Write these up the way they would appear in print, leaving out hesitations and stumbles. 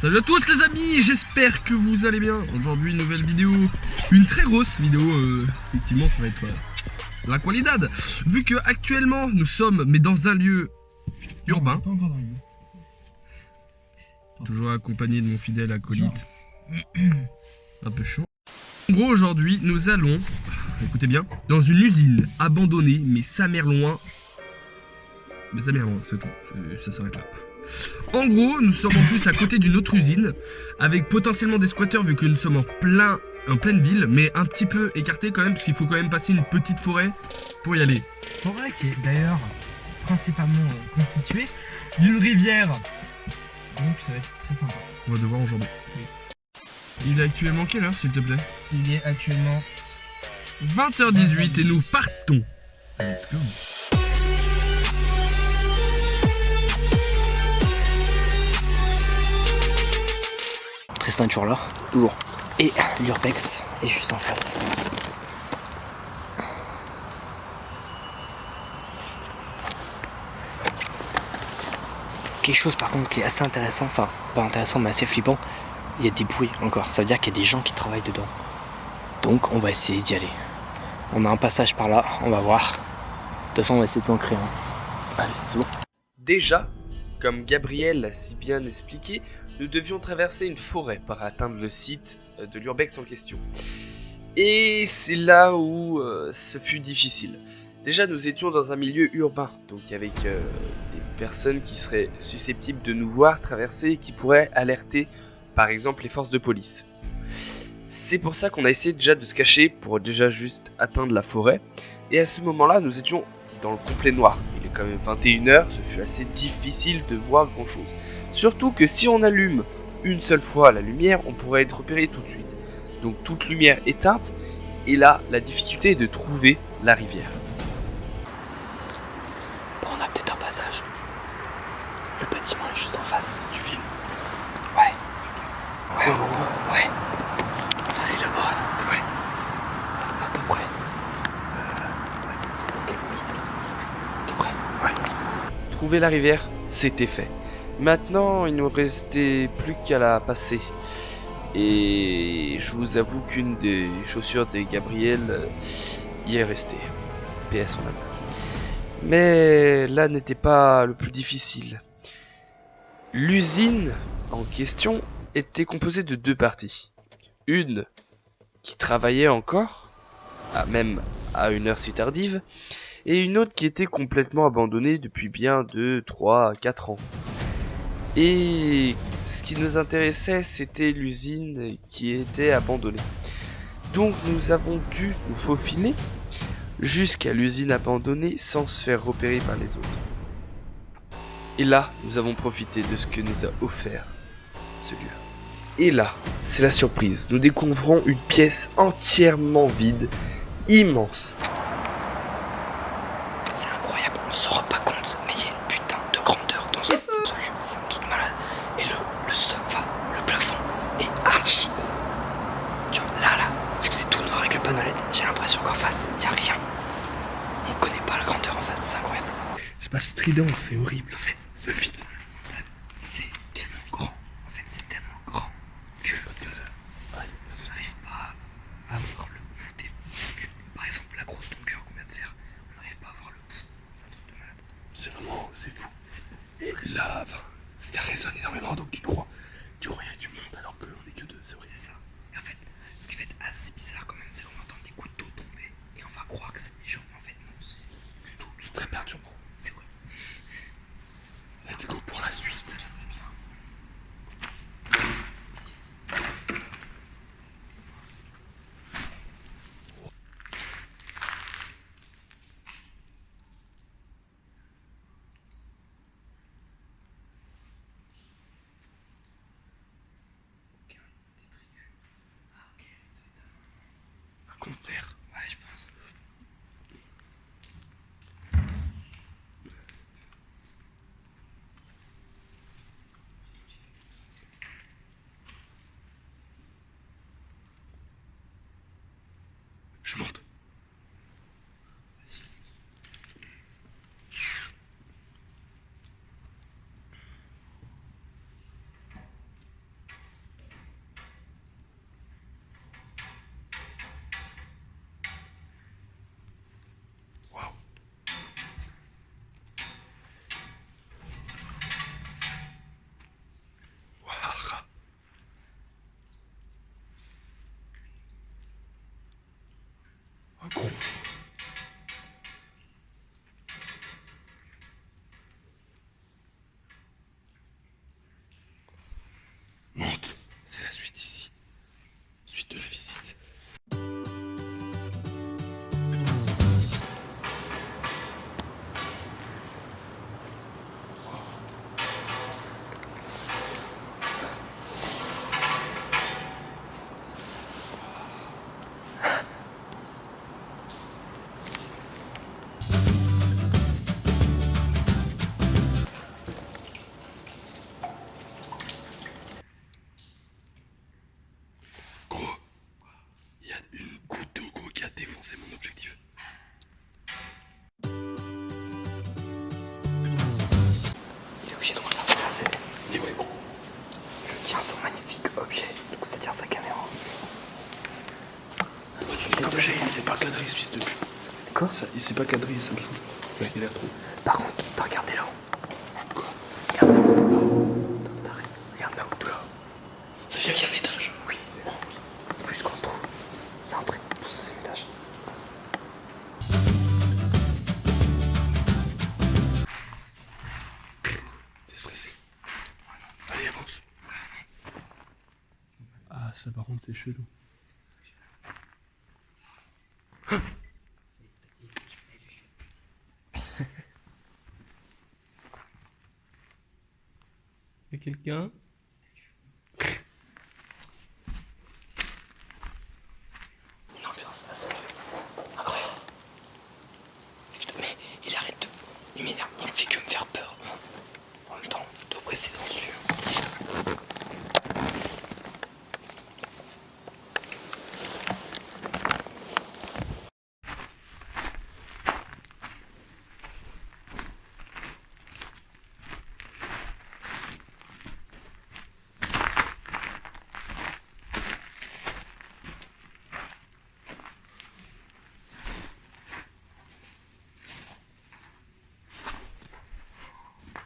Salut à tous les amis, j'espère que vous allez bien. Aujourd'hui une nouvelle vidéo, une très grosse vidéo, effectivement ça va être la qualidad. Vu que actuellement nous sommes mais dans un lieu urbain. Pas encore dans le lieu. Toujours accompagné de mon fidèle acolyte. Un peu chaud. En gros aujourd'hui nous allons, écoutez bien, dans une usine abandonnée mais sa mère loin. Mais sa mère loin, c'est tout, ça s'arrête là. En gros, nous sommes en plus à côté d'une autre usine, avec potentiellement des squatteurs vu que nous sommes en pleine ville, mais un petit peu écarté quand même, parce qu'il faut quand même passer une petite forêt pour y aller. Forêt qui est d'ailleurs principalement constituée d'une rivière. Donc ça va être très sympa. On va devoir aujourd'hui. Oui. Il est actuellement quelle heure, s'il te plaît? Il est actuellement 20h18 et nous partons. Let's go. Tristan est toujours là, toujours. Et l'Urbex est juste en face. Quelque chose par contre qui est assez intéressant, enfin pas intéressant mais assez flippant, il y a des bruits encore, ça veut dire qu'il y a des gens qui travaillent dedans. Donc on va essayer d'y aller. On a un passage par là, on va voir. De toute façon on va essayer de s'en créer un. Allez, c'est bon. Déjà, comme Gabriel l'a si bien expliqué, nous devions traverser une forêt pour atteindre le site de l'Urbex en question. Et c'est là où ce fut difficile. Déjà, nous étions dans un milieu urbain, donc avec des personnes qui seraient susceptibles de nous voir traverser et qui pourraient alerter, par exemple, les forces de police. C'est pour ça qu'on a essayé déjà de se cacher pour déjà juste atteindre la forêt. Et à ce moment-là, nous étions dans le complet noir. Il est quand même 21h, ce fut assez difficile de voir grand chose. Surtout que si on allume une seule fois la lumière, on pourrait être repéré tout de suite. Donc toute lumière éteinte, et là, la difficulté est de trouver la rivière. Bon, on a peut-être un passage. Le bâtiment est juste en face. Tu filmes? Ouais. Ouais, ouais. Allez là-bas. Ouais. À peu près. Ouais, ça se bloque. T'es prêt? Ouais. Trouver la rivière, c'était fait. Maintenant, il nous restait plus qu'à la passer. Et je vous avoue qu'une des chaussures de Gabriel y est restée. PS son âme. Mais là n'était pas le plus difficile. L'usine en question était composée de deux parties. Une qui travaillait encore, même à une heure si tardive, et une autre qui était complètement abandonnée depuis bien 2, 3, 4 ans. Et ce qui nous intéressait, c'était l'usine qui était abandonnée. Donc nous avons dû nous faufiler jusqu'à l'usine abandonnée sans se faire repérer par les autres. Et là, nous avons profité de ce que nous a offert ce lieu. Et là, c'est la surprise. Nous découvrons une pièce entièrement vide, immense. C'est incroyable, on s'en rend pas compte, mais il y a une putain de grandeur dans ce lieu. C'est un truc de malade. Et le sol, enfin, le plafond est archi haut. Genre là, vu que c'est tout noir avec le panneau LED, j'ai l'impression qu'en face, il y a rien. On connaît pas la grandeur en face, c'est incroyable. C'est pas strident, c'est horrible. En fait, Ça fit. c'est tellement grand. En fait, c'est tellement grand que on n'arrive pas à voir le bout des... Par exemple, la grosse longueur qu'on vient de faire, on n'arrive pas à voir le bout. C'est un truc de malade. C'est vraiment, c'est fou. Et là, enfin, ça résonne énormément, donc tu te crois. Tu crois qu'il y a du monde alors qu'on est que deux, c'est vrai. C'est ça. Et en fait, ce qui fait assez bizarre quand même, c'est qu'on entend des couteaux tomber et on va croire que c'est des gens. En fait, non, c'est du tout. C'est très perturbant. C'est vrai. Let's go pour la suite. Un compère. Ouais, je pense. Je monte. Vas-y. tête de il s'est pas cadré, ce fils de pute. Quoi? Il s'est pas cadré, ça me saoule. Ça, il a l'air trop. Par contre, t'as regardé là-haut. Quoi? Regarde là-haut. Regarde là-haut, tout là-haut. Ça veut dire qu'il y a un étage. Oui. Il faut juste qu'on trouve l'entrée pour ce deuxième étage. T'es stressé. Allez, avance. Ah, ça par contre, c'est chelou. Y'a quelqu'un? Une ambiance assez incroyable. Putain, mais il arrête de. Il m'énerve, il me fait que me faire peur. En même temps, il doit presser dans le lieu.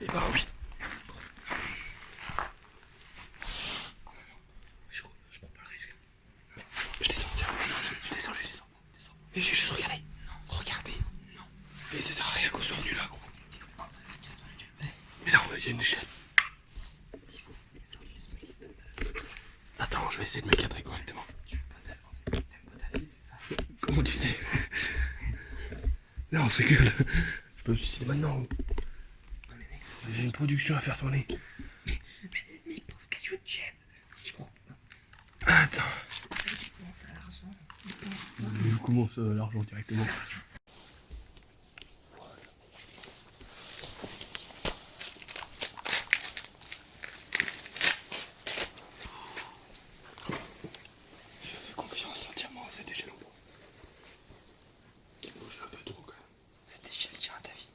Eh ben oui. Je prends pas le risque. Je descends, tiens, je descends. Mais j'ai juste regardé. Regardez. Non. Mais ça sert à rien qu'on soit venu là, gros. Mais là, il y a une échelle. Attends, je vais essayer de me cadrer correctement. Comment tu sais? Non, c'est que je peux me suicider maintenant. J'ai une production à faire tourner. Mais il pense qu'à YouTube. J'y crois pas. Attends. Il pense à l'argent. Il pense pas. Mais comment ça, l'argent directement? Je fais confiance entièrement à cet échelon. Il bouge un peu trop quand même. Cette échelle tient à ta vie.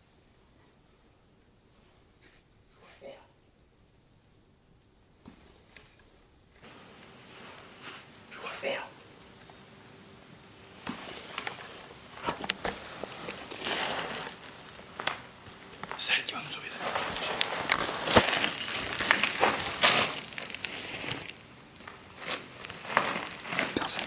Je vois vert. C'est elle qui va nous sauver là. Personne.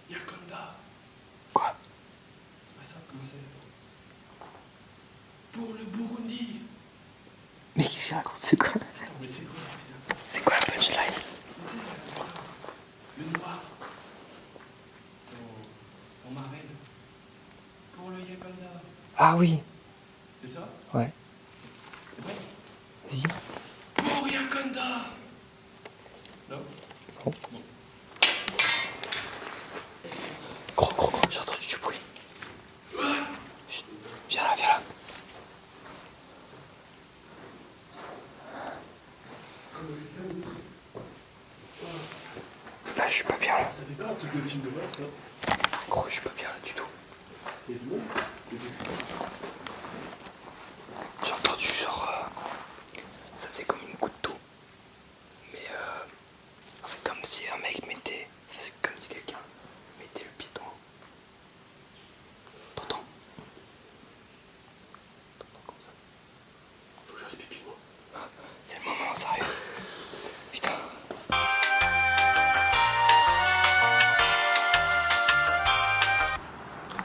Yakonda. Quoi? C'est pas ça, comment c'est? Pour le Burundi. Mais qu'est-ce qu'il raconte? C'est quoi? Mais c'est quoi, putain? C'est quoi la punchline? Le noir. En Marvel. Pour le Yakonda. Ah oui. C'est ça? Ouais. C'est vrai? Vas-y. Pour Yakonda. Non? Non. Gros, j'ai entendu du bruit. Chut, viens là. Là, je suis pas bien là. Ça fait pas un truc de film de mort, ça? Gros, je suis pas bien là du tout. J'ai entendu genre. Ça faisait comme une goutte d'eau. Mais en fait, comme si un mec mettait. C'est comme si quelqu'un mettait le pied dans l'eau. T'entends? T'entends comme ça? Faut que je fasse pipi, moi. C'est le moment, sérieux. Putain.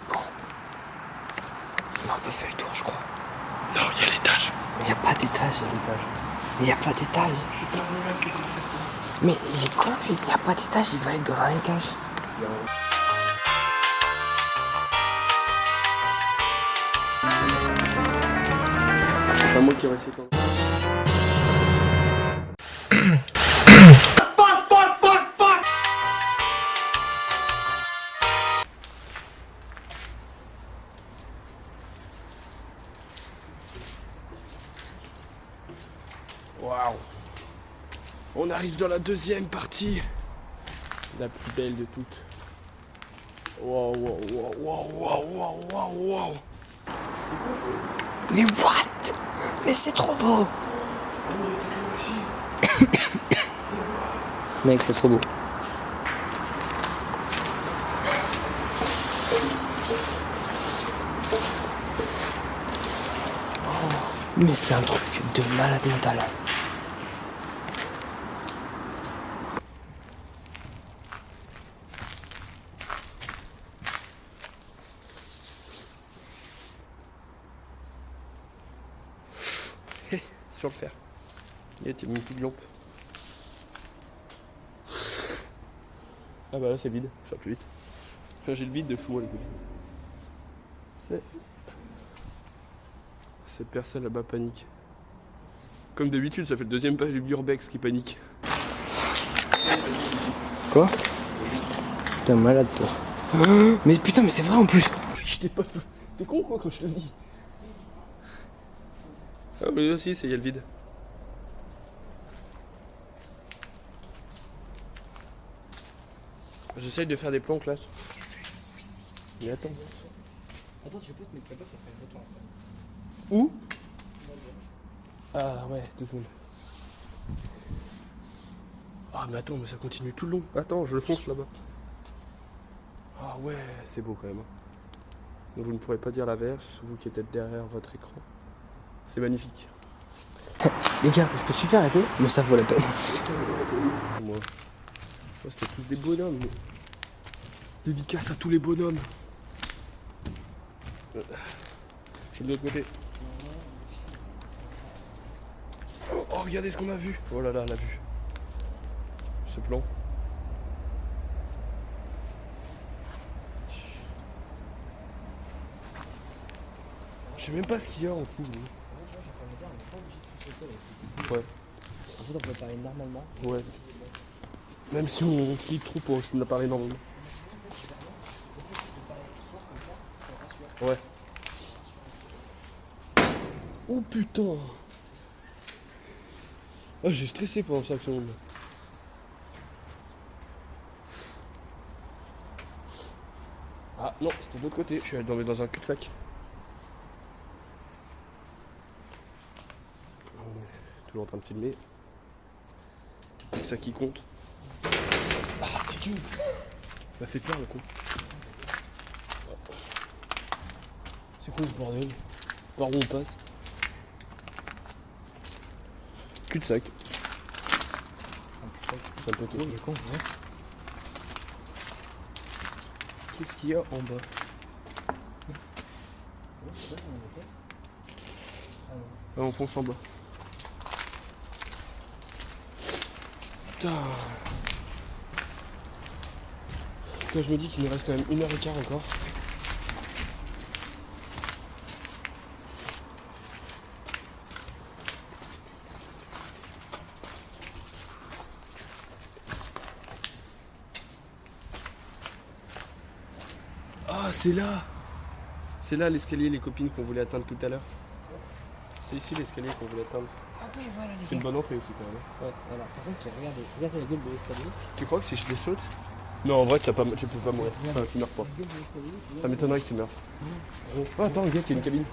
Bon. On a un peu fait le tour, je crois. Non, il y a l'étage. Mais y a pas d'étage. Mais y a pas d'étage. Mais il est con, lui. Y a pas d'étage, il va aller dans un étage. C'est pas moi qui récite. Hein. Waouh. On arrive dans la deuxième partie La plus belle de toutes. Wow, wow, wow, wow, wow, wow, wow. Mais what? Mais c'est trop beau. Mec, c'est trop beau. Mais c'est un truc de malade mental. Sur le fer. Il a mis une petite lampe. Ah bah là c'est vide, ça va plus vite. Là j'ai le vide de fou les gars. Cette personne là-bas panique. Comme d'habitude, ça fait le deuxième pas du Urbex qui panique. Quoi? T'es un malade toi. Mais putain, mais c'est vrai en plus. Je t'ai pas fait. T'es con quoi quand je te le dis. Ah oui aussi, il y a le vide. J'essaye de faire des plans en classe. Mais attends. Attends, tu peux te mettre là-bas, ça ferait une photo Insta. Où? Ah ouais, 2 secondes. Ah mais attends, mais ça continue tout le long. Attends, je le fonce là-bas. Ah ouais, c'est beau quand même. Donc vous ne pourrez pas dire l'inverse, vous qui êtes derrière votre écran. C'est magnifique. Les gars, je peux suffire arrêter? Mais ça vaut la peine. Moi, c'était tous des bonhommes. Dédicace à tous les bonhommes. Je suis de l'autre côté. Oh, regardez ce qu'on a vu. Oh là là, la vue. Ce plan. Je sais même pas ce qu'il y a en dessous. Ouais. En fait, on peut parler normalement. Ouais. Même si on flippe trop pour je me l'appareil normalement. Ouais. Oh putain. Ah, j'ai stressé pendant 5 secondes. Ah non, c'était de l'autre côté. Je suis allé tomber dans un cul-de-sac. On est toujours en train de filmer. C'est ça qui compte. Ah, t'es qui? M'a fait peur le coup. C'est quoi ce bordel? Par où on passe? Cul-de-sac. C'est un peu trop. Qu'est-ce qu'il y a en bas? Ah, on fonce en bas. Putain. Quand je me dis qu'il nous reste quand même 1h15 encore. Ah, c'est là! C'est là l'escalier, les copines qu'on voulait atteindre tout à l'heure. C'est ici l'escalier qu'on voulait atteindre. Ah ouais, voilà les C'est une bonne entrée aussi quand même. Ouais, voilà. Par contre, regardez la gueule de l'escalier. Tu crois que si je les saute? Non, en vrai, tu peux pas mourir. Enfin, tu meurs pas. Ça m'étonnerait que tu meurs. Oh, attends, regarde, il y a une cabine.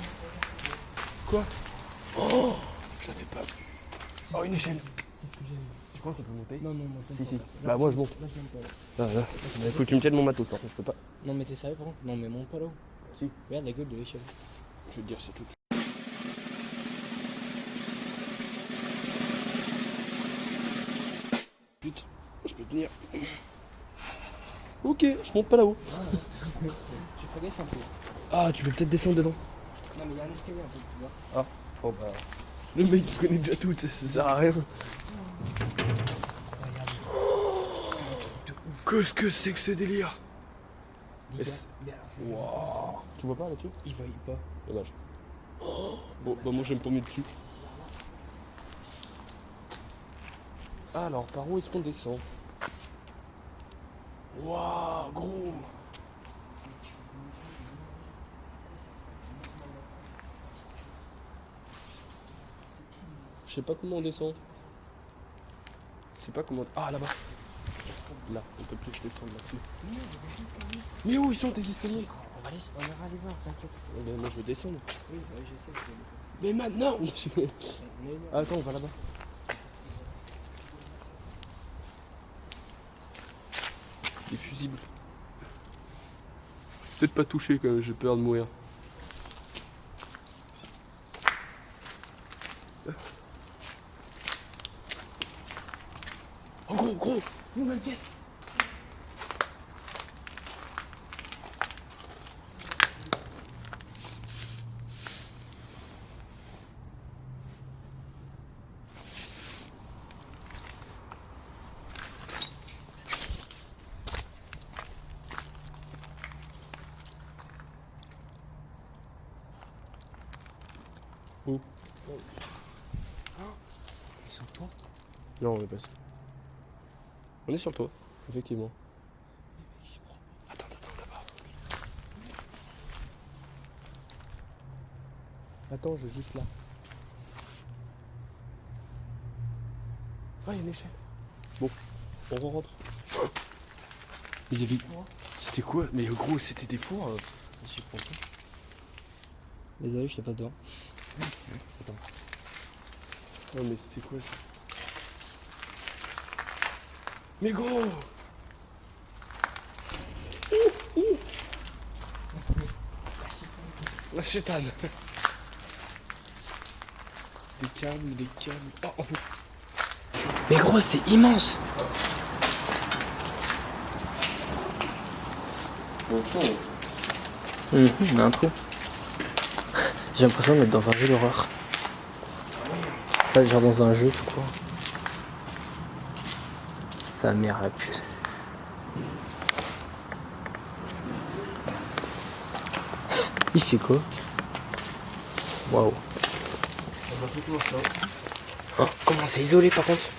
Quoi? Oh! Je l'avais pas vu. Oh, une échelle. C'est ce que j'aime. Tu crois qu'on peut monter? Non, moi Si. Bah, moi, je monte. Là, je monte pas là. Là. Il faut que tu me tiennes mon matos, par contre, je peux pas. Non, mais t'es sérieux par contre? Non, mais monte pas là-haut. Si. Regarde la gueule de l'échelle. Je vais te dire ça tout de suite. Putain, je peux tenir. Ok, je monte pas là-haut. Tu ferais gaffe un peu. Ah, tu peux peut-être descendre dedans. Non, mais il y a un escalier un peu plus bas. Oh bah. Le mec il connaît déjà tout, ça sert à rien. Qu'est-ce que c'est que ces délires? Les gars, mais alors, Wow. Tu vois pas là-dessus? il voyait pas. Dommage. Bon, bah moi j'aime pas mieux dessus. Alors, par où est-ce qu'on descend? Waouh, gros! Je sais pas comment on descend. Je sais pas comment. Ah, là-bas. Là, on peut plus descendre là-dessus. Mais où ils sont tes escaliers? On ira aller voir, t'inquiète. Moi je veux descendre. Oui, je sais que c'est Mais maintenant Attends, on va là-bas. Des fusibles. Peut-être pas toucher quand même, j'ai peur de mourir. Oh gros, nouvelle pièce. Où? Sous toi. Non, on est pas sûr. On est sur le toit, effectivement. Attends, là-bas. Attends, je vais juste là. Ah, il y a une échelle. Bon, on rentre. Il y avait... C'était quoi? Mais gros, c'était des fours. Je suis content. Désolé, je te passe devant. Non mais c'était quoi ça? Mais gros! La chétane! Des câbles. Oh, en fou! Mais gros, c'est immense. Il y a un trou. J'ai l'impression d'être dans un jeu d'horreur. Pas genre dans un jeu tout court. Sa mère la pute. Il fait quoi? Waouh. Oh, comment c'est isolé par contre?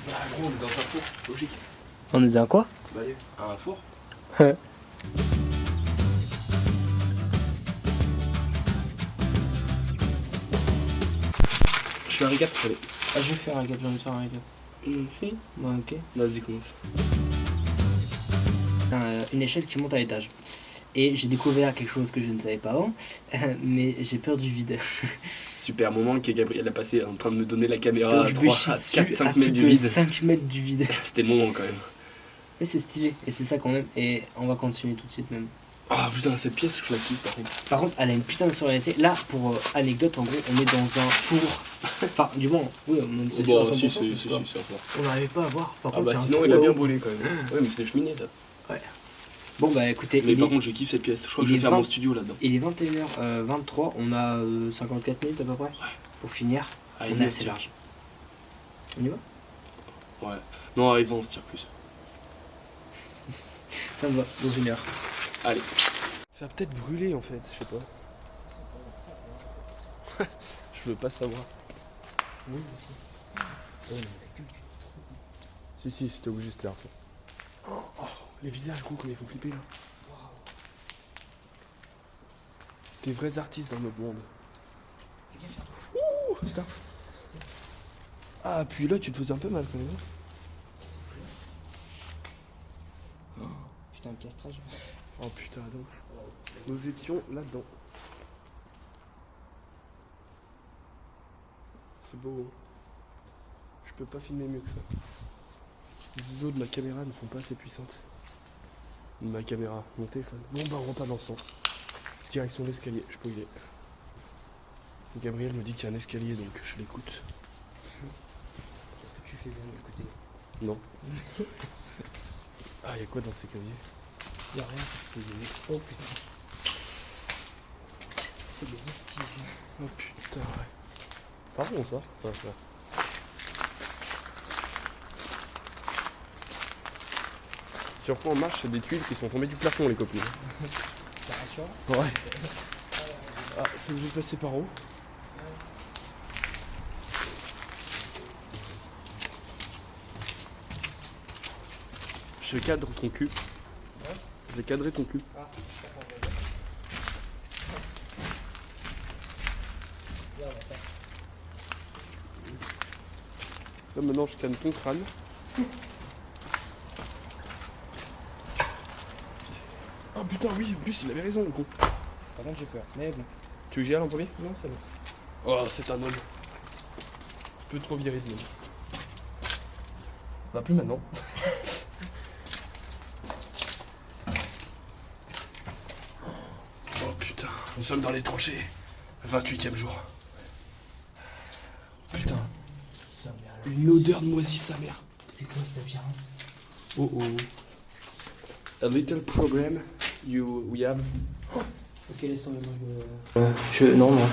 Bah gros, on est dans un four, logique. On est dans un quoi? Bah un four? Je fais un récap, allez. Ah, je vais faire un récap, je vais faire un récap. Si. Bon, ok. Vas-y, commence. Une échelle qui monte à l'étage. Et j'ai découvert quelque chose que je ne savais pas avant, mais j'ai peur du vide. Super moment que Gabriel a passé en train de me donner la caméra Donc à je me 3, chie à dessus 4, 5 plus mètres du de vide. 5 mètres du vide. C'était le moment quand même. Mais c'est stylé, et c'est ça qu'on aime, et on va continuer tout de suite même. Ah putain, cette pièce, je la kiffe par contre. Par contre, elle a une putain de sonorité. Là, pour anecdote, en gros, on est dans un four. Enfin, du moins, oui, on est sûr à 100%, si, parce que c'est fort. on n'arrivait pas à voir. Par Ah contre, bah y a un sinon trou il a bien là-haut. brûlé quand même. Ouais, mais c'est cheminée ça. Bon, bah écoutez, Mais il, par est, contre, je kiffe cette pièce. Je crois que il je vais est faire 20. mon studio là-dedans. il est 21h23, on a 54 minutes à peu près pour finir. Ah, On est assez large. On y va? Ouais. Non, arrivant, on se tire plus. Ça me va, dans une heure. Allez. Ça a peut-être brûlé en fait, je sais pas. Je veux pas savoir. Oui, aussi. Si, c'était obligé, c'était à fond. Oh, les visages, gros, comme ils font flipper là. Des vrais artistes dans notre monde. Ouh, stop. Ah, puis là, tu te faisais un peu mal quand même. Putain, le castrage. Oh putain, donc. Nous étions là-dedans. C'est beau. Je peux pas filmer mieux que ça. Les ISO de ma caméra ne sont pas assez puissantes. Ma caméra, mon téléphone. Bon bah on repart dans ce sens. Direction l'escalier, je sais pas où il est. Gabriel me dit qu'il y a un escalier donc je l'écoute. Qu'est-ce que tu fais bien de l'écouter? Non. Ah, il y a quoi dans ces casiers? Y'a rien parce qu'il est. Oh putain. C'est des vestiges. Oh putain, ouais. Par contre, ça. Ouais, ouais. Sur quoi on marche, c'est des tuiles qui sont tombées du plafond, les copines. Ça rassure? Ouais. Ah, c'est obligé de passer par où? Je cadre ton cul. J'ai cadré ton cul. Là maintenant je scanne ton crâne. putain, oui, en plus il avait raison, le con. Par contre, j'ai peur. Mais bon. Tu veux que j'y aille en premier? Non, c'est bon. Oh, c'est un homme. Un peu trop viril, ce homme. Bah, plus maintenant. Oh putain, nous sommes dans les tranchées. 28e jour. Putain, une odeur de moisi sa mère. C'est quoi ce labyrinthe? Oh oh. A little problem we have. Ok, laisse tomber, moi je me... Non, non.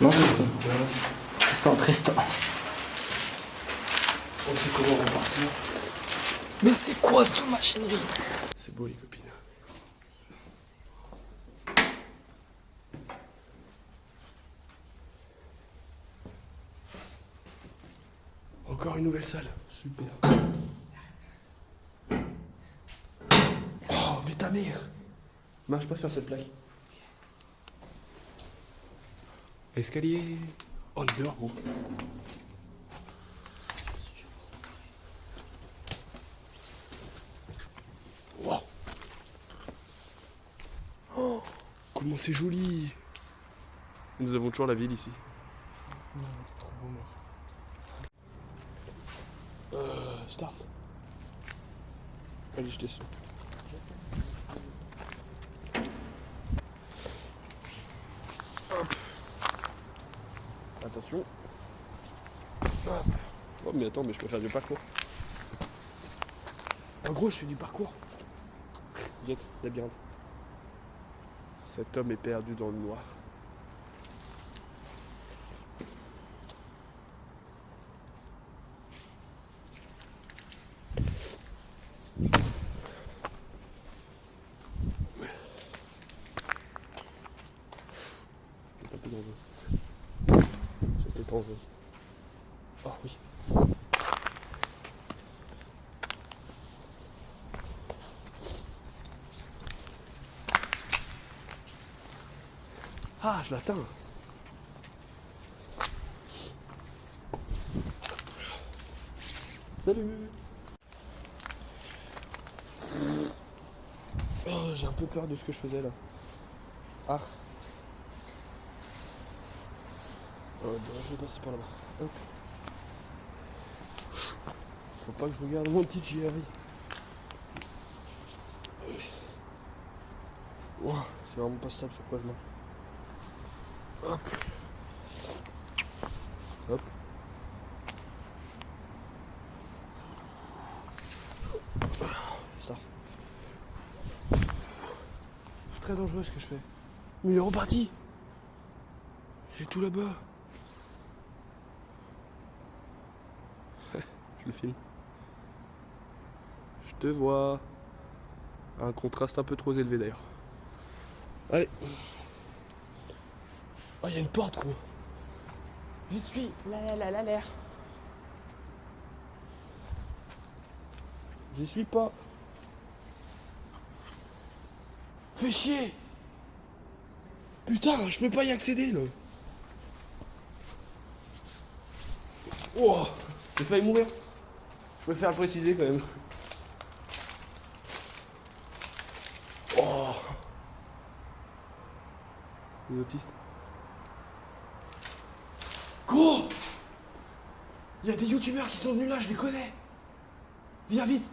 Non, Tristan. On sait comment repartir. Mais c'est quoi cette machinerie? C'est beau les copines. Encore une nouvelle salle. Super. Oh, mais ta mère! Marche pas sur cette plaque. Escalier. Under, gros. Wow. Oh, comment c'est joli! Nous avons toujours la ville ici. Non, c'est trop beau, mec. Starf. Allez, je descends. Hop. Attention. Hop. Oh mais attends, mais je peux faire du parcours. En gros, je fais du parcours. Viens, labyrinthe. Cet homme est perdu dans le noir. J'étais en jeu. Oh oui. Ah, je l'atteins. Salut. Oh, j'ai un peu peur de ce que je faisais là. Ah. Bon, je vais passer par là-bas. Hop. Faut pas que je regarde mon petit Jerry. Wow, c'est vraiment pas stable sur quoi je marche. Hop. Hop. Starf. C'est très dangereux ce que je fais. Mais il est reparti. Il est tout là-bas. Je le filme. Je te vois. Un contraste un peu trop élevé d'ailleurs. Allez. Oh, il y a une porte, gros. J'y suis. L'air. J'y suis pas. Fais chier. Putain, je peux pas y accéder là. Oh, j'ai failli mourir. Je préfère le préciser quand même. Oh. Les autistes. Gros, il y a des youtubeurs qui sont venus là, je les connais. Viens vite.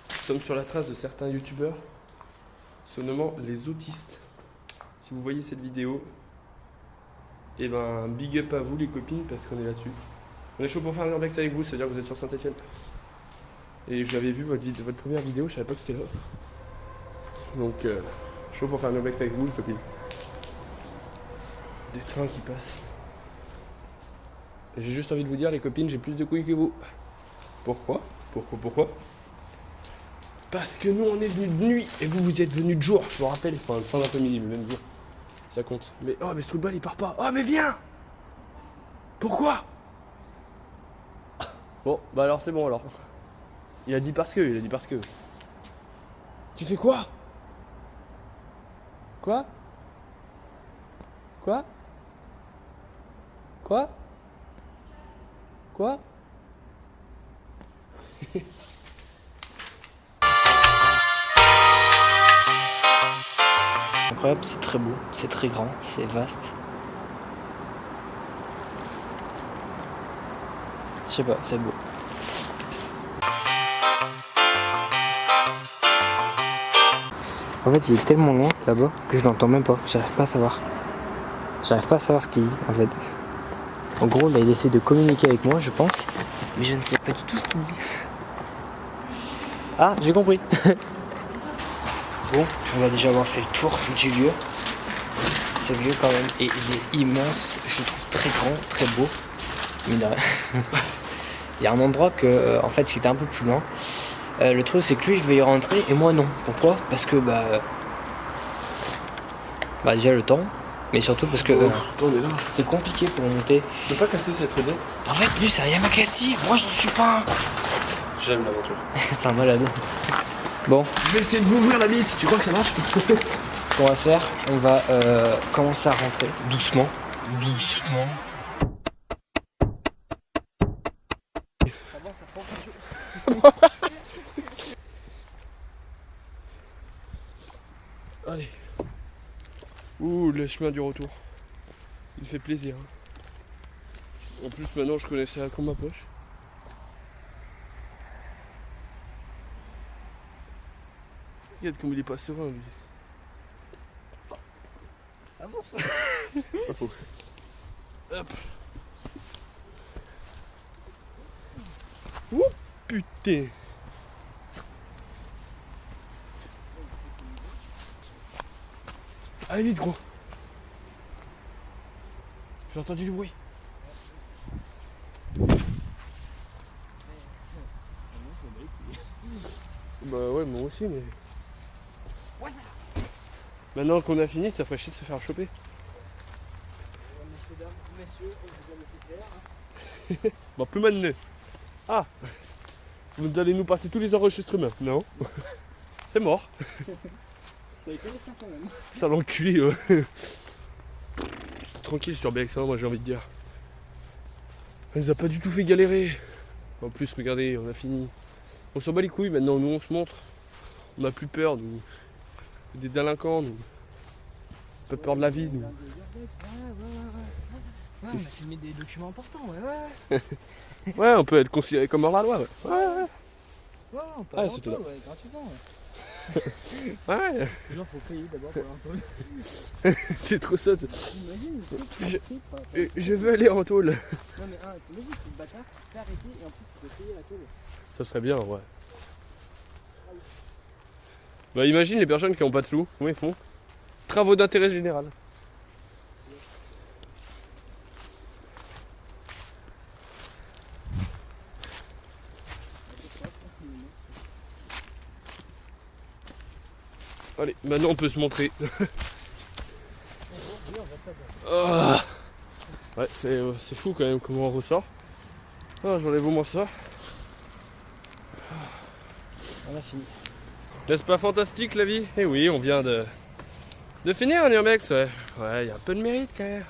Nous sommes sur la trace de certains youtubeurs, se nommant les autistes. Si vous voyez cette vidéo, et ben big up à vous les copines parce qu'on est là-dessus. On est chaud pour faire un urbex avec vous, ça veut dire que vous êtes sur Saint-Etienne. Et j'avais vu votre première vidéo, je savais pas que c'était là. Donc chaud pour faire un urbex avec vous les copines. Des trains qui passent. J'ai juste envie de vous dire les copines, j'ai plus de couilles que vous. Pourquoi? Parce que nous on est venus de nuit et vous êtes venus de jour, je vous rappelle, enfin fin d'après-midi, le même jour. Ça compte. Mais oh mais ce trou de balle il part pas. Oh mais viens. Pourquoi? Bon, bah alors c'est bon alors. Il a dit parce que. Tu fais quoi? Quoi? Quoi? Quoi? Quoi? Incroyable, c'est très beau, c'est très grand, c'est vaste. Je sais pas, c'est beau. En fait, il est tellement loin là-bas que je l'entends même pas. J'arrive pas à savoir. J'arrive pas à savoir ce qu'il dit en fait. En gros, là, il essaie de communiquer avec moi, je pense. Mais je ne sais pas du tout ce qu'il dit. Ah, j'ai compris. Bon, on va déjà avoir fait le tour du lieu. Ce lieu quand même, et il est immense. Je le trouve très grand, très beau. Mais là, il y a un endroit que, en fait, qui était un peu plus loin. Le truc, c'est que lui, il veut y rentrer et moi non. Pourquoi? Parce que déjà le temps, mais surtout parce que c'est compliqué pour monter. Tu peux pas casser cette fenêtre? En fait, lui, c'est un Yamakasi. Moi, je ne suis pas un. J'aime l'aventure. C'est un malade. Bon. Je vais essayer de vous ouvrir la bite, tu crois que ça marche? Ce qu'on va faire, on va commencer à rentrer doucement. Doucement. Allez. Ouh, le chemin du retour. Il fait plaisir. En plus, maintenant, je connais ça comme ma poche. Regarde comme il est pas serein, lui. Avance. Pas faux. Hop. Ouh, putain. Allez vite, gros. J'ai entendu du bruit. Bah ouais, moi aussi, mais... Maintenant qu'on a fini, ça ferait chier de se faire choper. Messieurs, on vous a laissé faire. Bon, plus maintenant. Ah, vous allez nous passer tous les enregistrements. Non. C'est mort. Ça l'enculé, ouais. Tranquille sur BX1, moi j'ai envie de dire. On nous a pas du tout fait galérer. En plus, regardez, on a fini. On s'en bat les couilles maintenant, nous on se montre. On n'a plus peur, nous. Des délinquants, nous. Pas peur de la vie, nous. Ouais, on a filmé des documents importants, ouais. Ouais, on peut être considéré comme hors la loi, ouais. Ouais, on peut Ah, c'est tout. ouais, gratuitement, ouais. Ouais. Genre, faut payer d'abord pour l'intro. C'est trop ça. T'imagines, Je veux aller en tôle. Non mais t'imagines, c'est le bâtard, t'es arrêté et en plus tu peux payer la tôle. Ça serait bien, ouais. Bah imagine les personnes qui n'ont pas de sous, comment ils font? Travaux d'intérêt général. Allez, maintenant on peut se montrer. Ah. Ouais, c'est fou quand même comment on ressort. Ah, j'enlève au moins ça. On a fini. N'est-ce pas fantastique la vie? Eh oui, on vient de finir Nurbex, ouais. Ouais, il y a un peu de mérite quand même.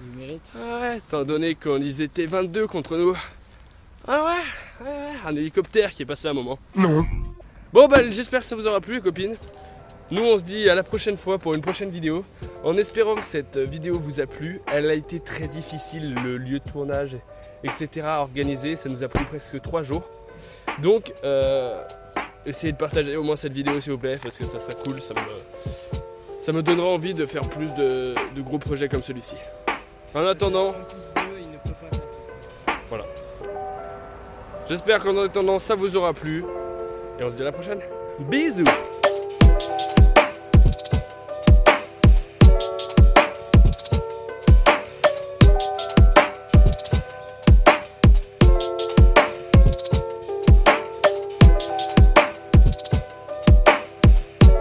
Du mérite. Ouais, étant donné qu'ils étaient 22 contre nous. Ah ouais, un hélicoptère qui est passé un moment. Non. Bon bah j'espère que ça vous aura plu les copines. Nous on se dit à la prochaine fois pour une prochaine vidéo. En espérant que cette vidéo vous a plu. Elle a été très difficile, le lieu de tournage, etc. à organiser. Ça nous a pris presque 3 jours. Donc essayez de partager au moins cette vidéo s'il vous plaît. Parce que ça serait cool, ça me donnera envie de faire plus de gros projets comme celui-ci. En attendant, voilà. J'espère qu'en attendant ça vous aura plu. Et on se dit à la prochaine. Bisous.